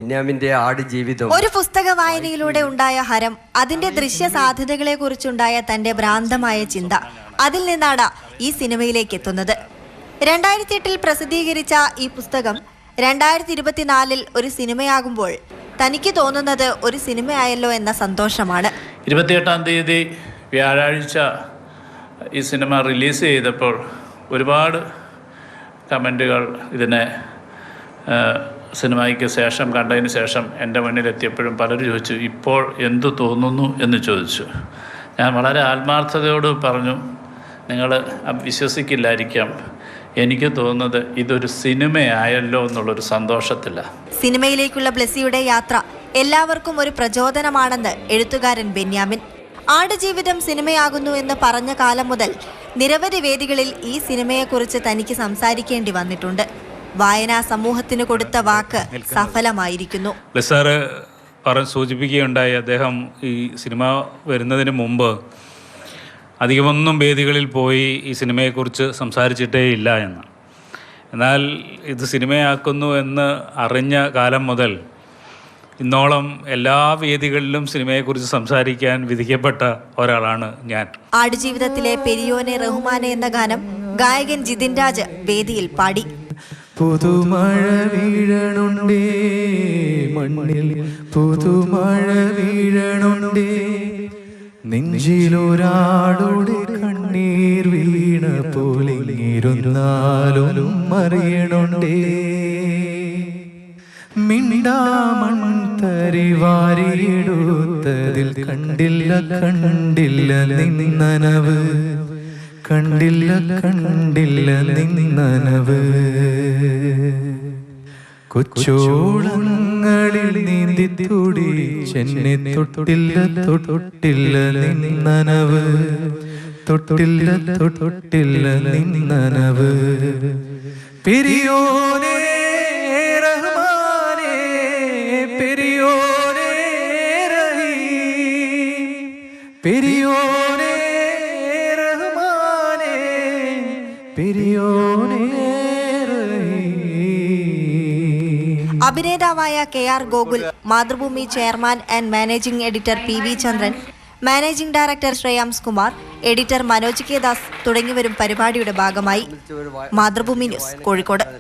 ബെന്യാമിന്റെ ആടുജീവിതം ഒരു പുസ്തക വായനയിലൂടെ ഉണ്ടായ ഹരം, അതിന്റെ ദൃശ്യ സാധ്യതകളെ കുറിച്ചുണ്ടായ തന്റെ ഭ്രാന്തമായ ചിന്ത, അതിൽ നിന്നാണ് ഈ സിനിമയിലേക്ക് എത്തുന്നത്. 2008 പ്രസിദ്ധീകരിച്ച ഈ പുസ്തകം 2024 ഒരു സിനിമയാകുമ്പോൾ തനിക്ക് തോന്നുന്നത് ഒരു സിനിമയായല്ലോ എന്ന സന്തോഷമാണ്. 28-ാം തീയതി വ്യാഴാഴ്ച ഈ സിനിമ റിലീസ് ചെയ്തപ്പോൾ ഒരുപാട് കമൻറ്റുകൾ ഇതിനെ സിനിമയ്ക്ക് ശേഷം കണ്ടതിന് ശേഷം എൻ്റെ മുന്നിലെത്തിയപ്പോഴും പലരും ചോദിച്ചു, ഇപ്പോൾ എന്തു തോന്നുന്നു എന്ന് ചോദിച്ചു. ഞാൻ വളരെ ആത്മാർത്ഥതയോട് പറഞ്ഞു, നിങ്ങൾ വിശ്വസിക്കില്ലായിരിക്കാം, എനിക്ക് തോന്നുന്നത് ഇതൊരു സിനിമയായല്ലോ എന്നുള്ളൊരു സന്തോഷത്തില്ല. സിനിമയിലേക്കുള്ള ബ്ലെസ്സിയുടെ യാത്ര എല്ലാവർക്കും ഒരു പ്രചോദനമാണെന്ന് എഴുത്തുകാരൻ ബെന്യാമിൻ. ആടുജീവിതം സിനിമയാകുന്നു എന്ന് പറഞ്ഞ കാലം മുതൽ നിരവധി വേദികളിൽ ഈ സിനിമയെക്കുറിച്ച് തനിക്ക് സംസാരിക്കേണ്ടി വന്നിട്ടുണ്ട്. വായനാ സമൂഹത്തിന് കൊടുത്ത വാക്ക് സഫലമായിരിക്കുന്നു. സൂചിപ്പിക്കുകയുണ്ടായി, അദ്ദേഹം ഈ സിനിമ വരുന്നതിന് മുമ്പ് അധികമൊന്നും വേദികളിൽ പോയി ഈ സിനിമയെക്കുറിച്ച് സംസാരിച്ചിട്ടേ ഇല്ല എന്ന്. എന്നാൽ ഇത് സിനിമയാക്കുന്നു എന്ന് അറിഞ്ഞ കാലം മുതൽ ഇന്നോളം എല്ലാ വേദികളിലും സിനിമയെക്കുറിച്ച് സംസാരിക്കാൻ വിധിക്കപ്പെട്ട ഒരാളാണ് ഞാൻ. ആടുജീവിതത്തിലെ പെരിയോനെ റഹ്മാനെ എന്ന ഗാനം ഗായകൻ ജിതിൻ രാജ് വേദിയിൽ പാടി. പുതുമഴ വീഴണുണ്ടേ മണ്ണിൽ, പുതുമഴ വീഴണുണ്ടേ, നെഞ്ചിലൊരാളുടെ കണ്ണീർ വീണ പോലെ ഇരുന്നാലും അറിയണുണ്ടേ, മിണ്ടാമൺതരി വാരിയെടുത്തതിൽ കണ്ടില്ല കണ്ടില്ല നിന്നനവ്, കണ്ടില്ല കണ്ടില്ല നിന്നനവ്, കൊച്ചോളങ്ങളിൽ നീന്തി തുടിച്ചെന്നെ തൊട്ടില്ല തൊട്ടില്ല നിന്നനവ്, തൊട്ടില്ല തൊട്ടില്ല നിന്നനവ്. പെരിയോനെ റഹ്മാനെ, പെരിയോനെ റഹീം, പെരിയോനെ റഹ്മാനെ, പെരിയോനെ റഹീം. അഭിനേതാവായ KR Gokul, Mathrubhumi chairman and managing editor PV Chandran, managing director Shreyams Kumar, editor Manoj K Das തുടങ്ങിയവരും പരിപാടിയുടെ ഭാഗമായി. മാതൃഭൂമി ന്യൂസ്, കോഴിക്കോട്.